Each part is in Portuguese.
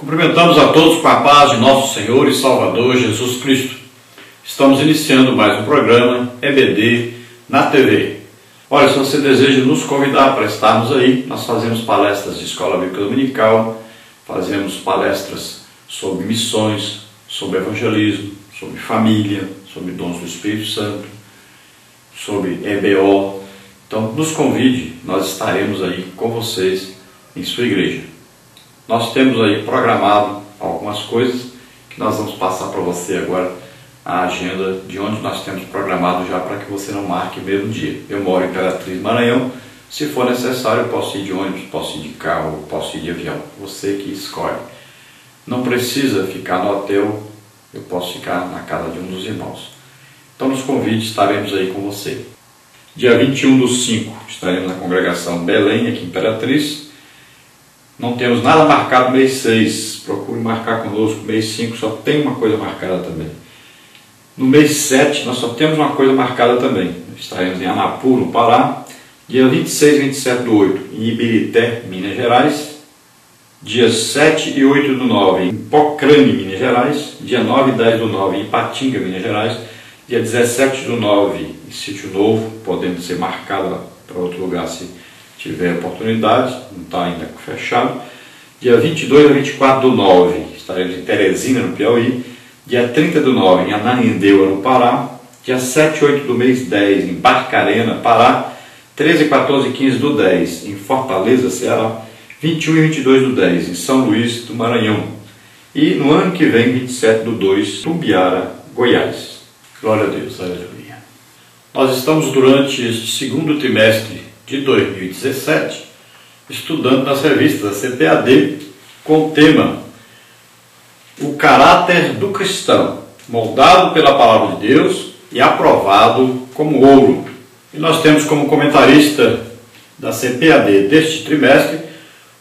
Cumprimentamos a todos com a paz de nosso Senhor e Salvador Jesus Cristo. Estamos iniciando mais um programa EBD na TV. Olha, se você deseja nos convidar para estarmos aí, nós fazemos palestras de escola bíblica dominical, fazemos palestras sobre missões, sobre evangelismo, sobre família, sobre dons do Espírito Santo, sobre EBO. Então, nos convide, nós estaremos aí com vocês em sua igreja. Nós temos aí programado algumas coisas que nós vamos passar para você agora, a agenda de onde nós temos programado já para que você não marque o mesmo dia. Eu moro em Imperatriz, Maranhão. Se for necessário, eu posso ir de ônibus, posso ir de carro, posso ir de avião. Você que escolhe. Não precisa ficar no hotel, eu posso ficar na casa de um dos irmãos. Então nos convide, estaremos aí com você. Dia 21/5 estaremos na congregação Belém, aqui em Imperatriz. Não temos nada marcado no mês 6, procure marcar conosco. Mês 5 só tem uma coisa marcada também. No mês 7 nós só temos uma coisa marcada também. Estaremos em Anapu, no Pará. Dia 26 e 27/8 em Ibirité, Minas Gerais. Dias 7 e 8/9 em Pocrane, Minas Gerais. Dia 9 e 10/9 em Ipatinga, Minas Gerais. Dia 17/9 em Sítio Novo, podendo ser marcado para outro lugar se tiver oportunidade, não está ainda fechado. Dia 22 a 24/9 estaremos em Teresina, no Piauí. Dia 30/9 em Ananindeua, no Pará. Dia 7 e 8 do mês 10 em Barcarena, Pará. 13, 14 e 15/10 em Fortaleza, Ceará. 21 e 22/10 em São Luís do Maranhão. E no ano que vem, 27/2, Tumbiara, Goiás. Glória a Deus, aleluia. Nós estamos durante este segundo trimestre de 2017 estudando nas revistas da CPAD com o tema O Caráter do Cristão, moldado pela Palavra de Deus e aprovado como ouro. E nós temos como comentarista da CPAD deste trimestre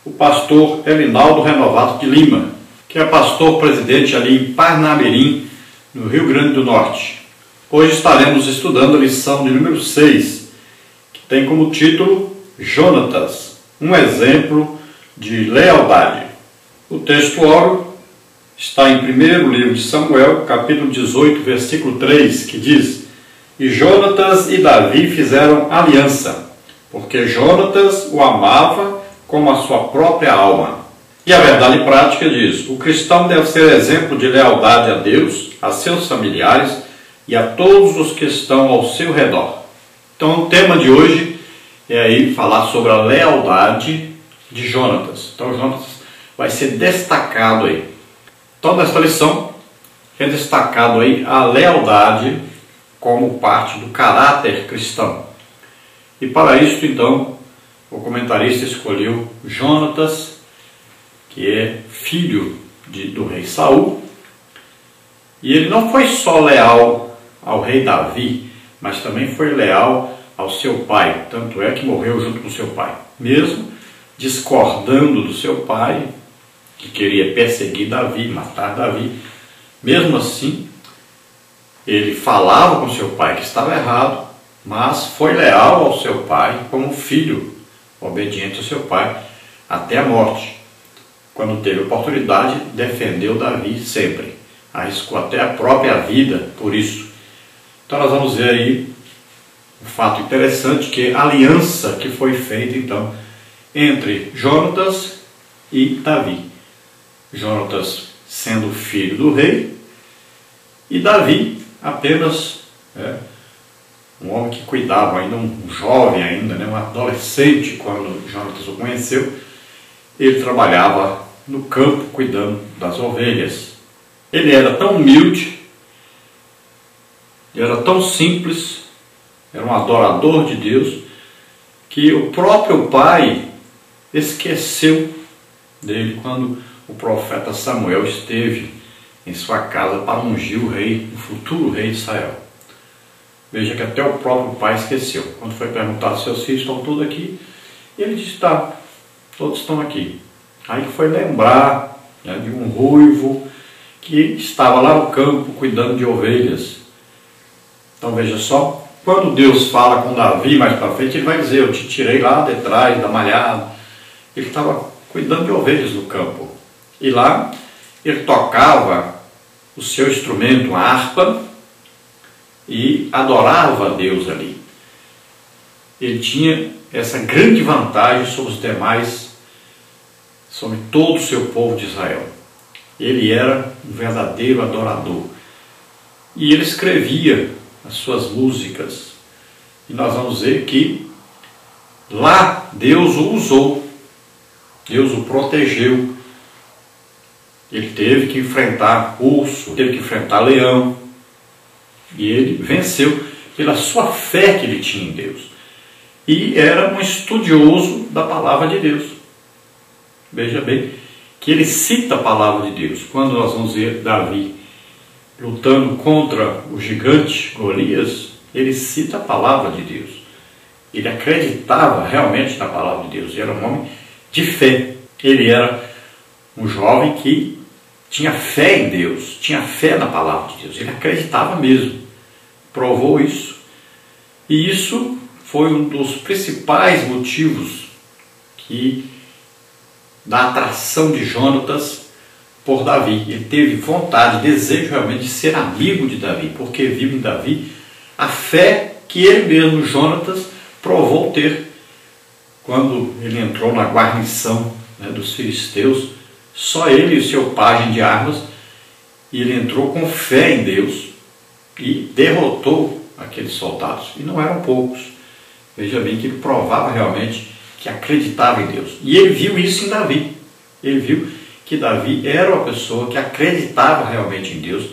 o pastor Elinaldo Renovato de Lima, que é pastor presidente ali em Parnamirim, no Rio Grande do Norte. Hoje estaremos estudando a lição de número 6, que tem como título Jonatas, um exemplo de lealdade. O texto áureo está em 1º livro de Samuel, capítulo 18, versículo 3, que diz: E Jonatas e Davi fizeram aliança, porque Jonatas o amava como a sua própria alma. E a verdade prática diz: o cristão deve ser exemplo de lealdade a Deus, a seus familiares e a todos os que estão ao seu redor. Então o tema de hoje é aí falar sobre a lealdade de Jonatas. Então Jonatas vai ser destacado aí. Então nesta lição é destacado aí a lealdade como parte do caráter cristão. E para isso então o comentarista escolheu Jonatas, que é filho do rei Saul. E ele não foi só leal ao rei Davi, mas também foi leal ao seu pai. Tanto é que morreu junto com seu pai. Mesmo discordando do seu pai, que queria perseguir Davi, matar Davi, mesmo assim, ele falava com seu pai que estava errado, mas foi leal ao seu pai como filho, obediente ao seu pai, até a morte. Quando teve oportunidade, defendeu Davi sempre. Arriscou até a própria vida por isso. Então nós vamos ver aí um fato interessante, que é a aliança que foi feita então entre Jonatas e Davi. Jonatas sendo filho do rei e Davi apenas um homem que cuidava ainda, um jovem ainda, um adolescente quando Jonatas o conheceu. Ele trabalhava no campo cuidando das ovelhas. Ele era tão humilde, ele era tão simples, era um adorador de Deus, que o próprio pai esqueceu dele quando o profeta Samuel esteve em sua casa para ungir o rei, o futuro rei de Israel. Veja que até o próprio pai esqueceu. Quando foi perguntado se seus filhos estão todos aqui, ele disse: tá, todos estão aqui. Aí foi lembrar de um ruivo que estava lá no campo cuidando de ovelhas. Então veja só, quando Deus fala com Davi mais para frente, ele vai dizer: eu te tirei lá de trás da malhada. Ele estava cuidando de ovelhas no campo. E lá ele tocava o seu instrumento, a harpa, e adorava a Deus ali. Ele tinha essa grande vantagem sobre os demais, sobre todo o seu povo de Israel. Ele era um verdadeiro adorador. E ele escrevia as suas músicas. E nós vamos ver que lá Deus o usou, Deus o protegeu. Ele teve que enfrentar urso, teve que enfrentar leão. E ele venceu pela sua fé que ele tinha em Deus. E era um estudioso da palavra de Deus. Veja bem que ele cita a palavra de Deus. Quando nós vamos ver Davi lutando contra o gigante Golias, ele cita a palavra de Deus. Ele acreditava realmente na palavra de Deus. Ele era um homem de fé. Ele era um jovem que tinha fé em Deus, tinha fé na palavra de Deus. Ele acreditava mesmo. Provou isso. E isso foi um dos principais motivos da atração de Jonatas por Davi. Ele teve vontade, desejo realmente de ser amigo de Davi, porque viu em Davi a fé que ele mesmo, Jonatas, provou ter quando ele entrou na guarnição, né, dos filisteus. Só ele e o seu pajem de armas, e ele entrou com fé em Deus e derrotou aqueles soldados. E não eram poucos. Veja bem que ele provava realmente que acreditava em Deus. E ele viu isso em Davi. Ele viu que Davi era uma pessoa que acreditava realmente em Deus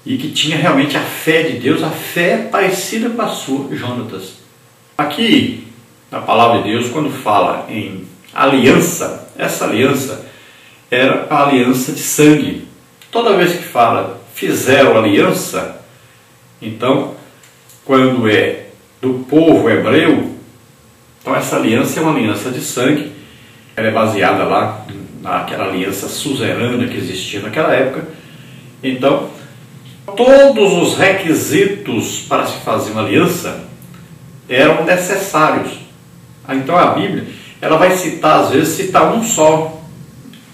e que tinha realmente a fé de Deus, a fé parecida com a sua, Jonatas. Aqui, na palavra de Deus, quando fala em aliança, essa aliança era a aliança de sangue. Toda vez que fala fizeram aliança, então, quando é do povo hebreu, então essa aliança é uma aliança de sangue. Ela é baseada lá naquela aliança suzerana que existia naquela época. Então, todos os requisitos para se fazer uma aliança eram necessários. Então a Bíblia, ela vai citar, às vezes, citar um só.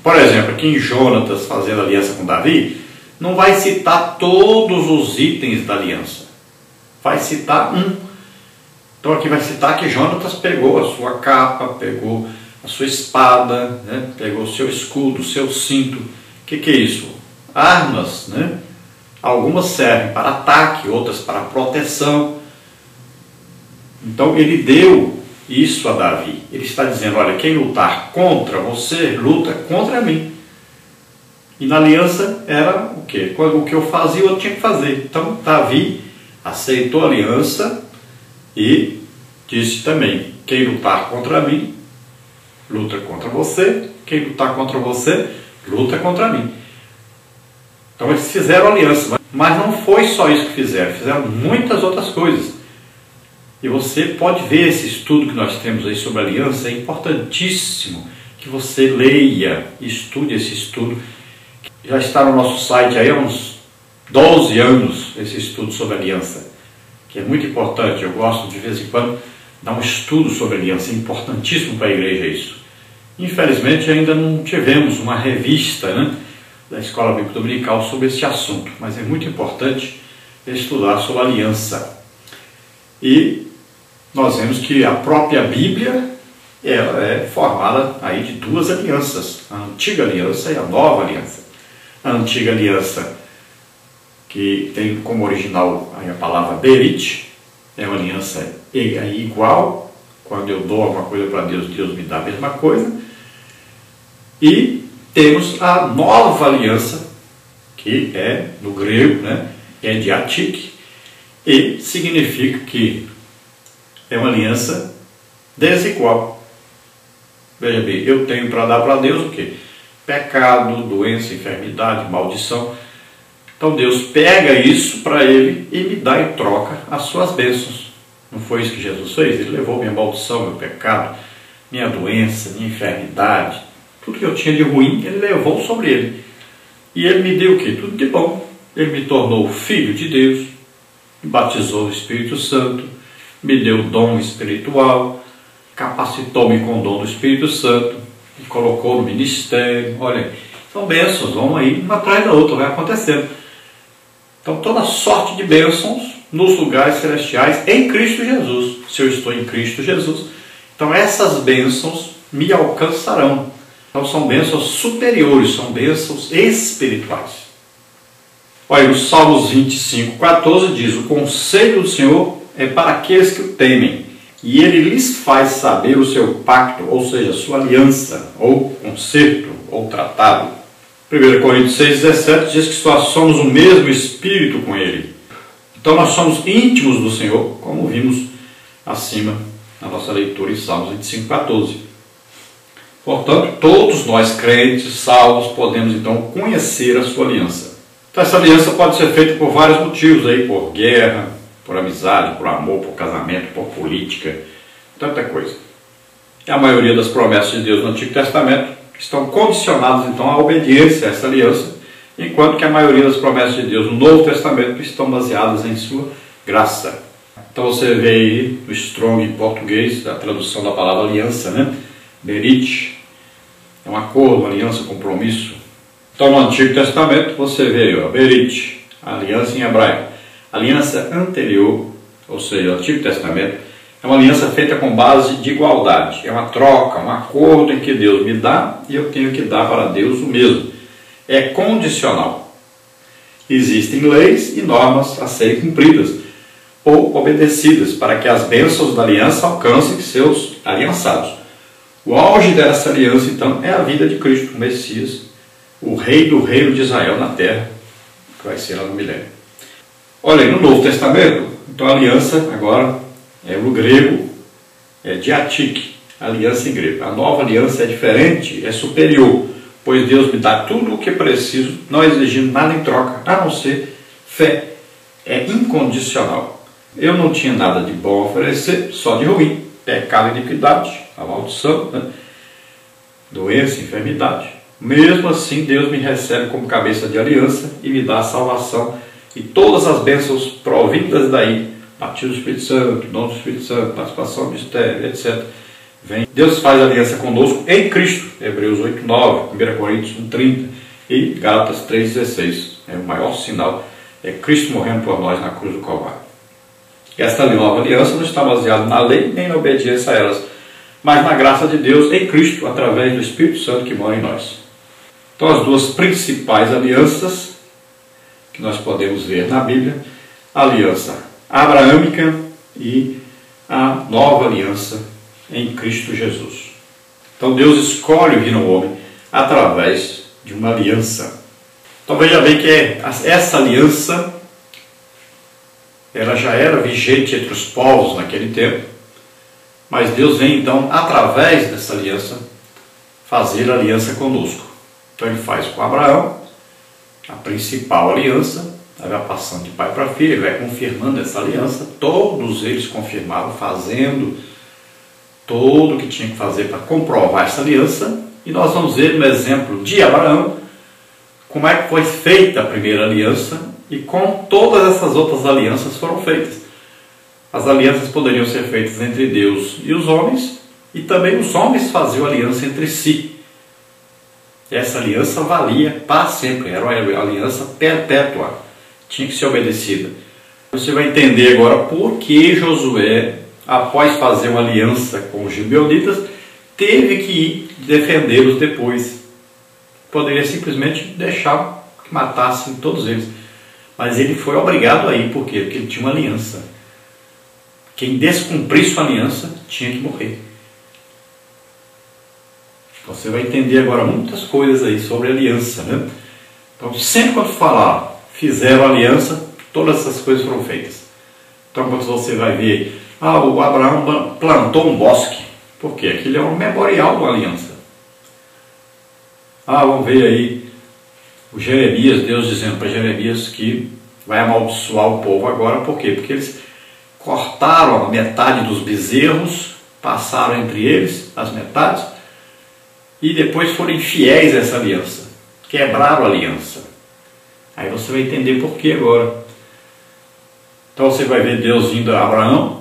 Por exemplo, aqui em Jonatas fazendo aliança com Davi, não vai citar todos os itens da aliança. Vai citar um. Então aqui vai citar que Jonatas pegou a sua capa, pegou a sua espada, né? Pegou o seu escudo, o seu cinto. O que é isso? Armas, né? Algumas servem para ataque, outras para proteção. Então ele deu isso a Davi. Ele está dizendo, olha, quem lutar contra você, luta contra mim. E na aliança era o quê? O que eu fazia, eu tinha que fazer. Então Davi aceitou a aliança e disse também, quem lutar contra mim, luta contra você. Quem lutar contra você, luta contra mim. Então eles fizeram aliança. Mas não foi só isso que fizeram muitas outras coisas. E você pode ver esse estudo que nós temos aí sobre aliança. É importantíssimo que você leia e estude esse estudo. Já está no nosso site aí há uns 12 anos esse estudo sobre aliança, que é muito importante. Eu gosto de vez em quando dar um estudo sobre aliança. É importantíssimo para a igreja isso. Infelizmente ainda não tivemos uma revista, né, da Escola Bíblica Dominical sobre esse assunto, mas é muito importante estudar sobre aliança. E nós vemos que a própria Bíblia, ela é formada aí de duas alianças, a antiga aliança e a nova aliança. A antiga aliança, que tem como original aí a palavra berit, é uma aliança igual. Quando eu dou alguma coisa para Deus, Deus me dá a mesma coisa. E temos a nova aliança, que é, no grego, né, é diatique, e significa que é uma aliança desigual. Veja bem, eu tenho para dar para Deus o quê? Pecado, doença, enfermidade, maldição. Então Deus pega isso para Ele e me dá em troca as suas bênçãos. Não foi isso que Jesus fez? Ele levou minha maldição, meu pecado, minha doença, minha enfermidade, tudo que eu tinha de ruim, Ele levou sobre Ele. E Ele me deu o quê? Tudo de bom. Ele me tornou filho de Deus, me batizou no Espírito Santo, me deu dom espiritual, capacitou-me com o dom do Espírito Santo, e colocou no ministério. Olha, são bênçãos, vão aí uma atrás da outra, vai acontecendo. Então toda sorte de bênçãos nos lugares celestiais em Cristo Jesus. Se eu estou em Cristo Jesus, então essas bênçãos me alcançarão. Então são bênçãos superiores, são bênçãos espirituais. Olha, no Salmos 25:14 diz: o conselho do Senhor é para aqueles que o temem, e ele lhes faz saber o seu pacto, ou seja, sua aliança, ou concerto, ou tratado. 1 Coríntios 6,17 diz que nós somos o mesmo Espírito com ele. Então nós somos íntimos do Senhor, como vimos acima na nossa leitura em Salmos 25:14. Portanto, todos nós crentes, salvos, podemos então conhecer a sua aliança. Então essa aliança pode ser feita por vários motivos, aí, por guerra, por amizade, por amor, por casamento, por política, tanta coisa. E a maioria das promessas de Deus no Antigo Testamento estão condicionadas então à obediência a essa aliança, enquanto que a maioria das promessas de Deus no Novo Testamento estão baseadas em sua graça. Então você vê aí no Strong em português, a tradução da palavra aliança, né? Berit, é um acordo, uma aliança, compromisso. Então no Antigo Testamento você vê aí, ó, Berit, aliança em hebraico. Aliança anterior, ou seja, o Antigo Testamento, é uma aliança feita com base de igualdade. É uma troca, um acordo em que Deus me dá e eu tenho que dar para Deus o mesmo. É condicional. Existem leis e normas a serem cumpridas ou obedecidas para que as bênçãos da aliança alcancem seus aliançados. O auge dessa aliança, então, é a vida de Cristo, o Messias, o rei do reino de Israel na terra, que vai ser lá no milênio. Olha aí, no Novo Testamento, então a aliança agora no grego é diatique, aliança em grego. A nova aliança é diferente, é superior, pois Deus me dá tudo o que preciso, não exigindo nada em troca, a não ser fé. É incondicional. Eu não tinha nada de bom a oferecer, só de ruim. Pecado, iniquidade, a maldição, né? Doença, enfermidade. Mesmo assim, Deus me recebe como cabeça de aliança e me dá a salvação e todas as bênçãos provindas daí, batismo do Espírito Santo, dom do Espírito Santo, participação no mistério, etc. Deus faz aliança conosco em Cristo, Hebreus 8:9, 1 Coríntios 1:30 e Gálatas 3:16. É o maior sinal, é Cristo morrendo por nós na cruz do Calvário. Esta nova aliança não está baseada na lei nem na obediência a elas, mas na graça de Deus em Cristo, através do Espírito Santo que mora em nós. Então as duas principais alianças que nós podemos ver na Bíblia, a aliança abraâmica e a nova aliança em Cristo Jesus. Então Deus escolhe vir ao homem através de uma aliança. Então veja bem que essa aliança ela já era vigente entre os povos naquele tempo, mas Deus vem então através dessa aliança fazer a aliança conosco. Então ele faz com Abraão a principal aliança, vai passando de pai para filho, ele vai confirmando essa aliança, todos eles confirmaram, fazendo tudo o que tinha que fazer para comprovar essa aliança, e nós vamos ver no exemplo de Abraão, como é que foi feita a primeira aliança, e como todas essas outras alianças foram feitas. As alianças poderiam ser feitas entre Deus e os homens, e também os homens faziam aliança entre si. Essa aliança valia para sempre, era uma aliança perpétua, tinha que ser obedecida. Você vai entender agora por que Josué, após fazer uma aliança com os gibeonitas, teve que ir defendê-los depois. Poderia simplesmente deixar que matassem todos eles, mas ele foi obrigado a ir, por quê? Porque ele tinha uma aliança. Quem descumprisse sua aliança tinha que morrer. Você vai entender agora muitas coisas aí sobre aliança, né? Então, sempre quando falar, fizeram aliança, todas essas coisas foram feitas. Então, quando você vai ver, o Abraão plantou um bosque. Por quê? Aquilo é um memorial de uma aliança. Vamos ver aí o Jeremias, Deus dizendo para Jeremias que vai amaldiçoar o povo agora. Por quê? Porque eles cortaram a metade dos bezerros, passaram entre eles as metades, e depois foram infiéis a essa aliança, quebraram a aliança. Aí você vai entender por que agora. Então você vai ver Deus indo a Abraão,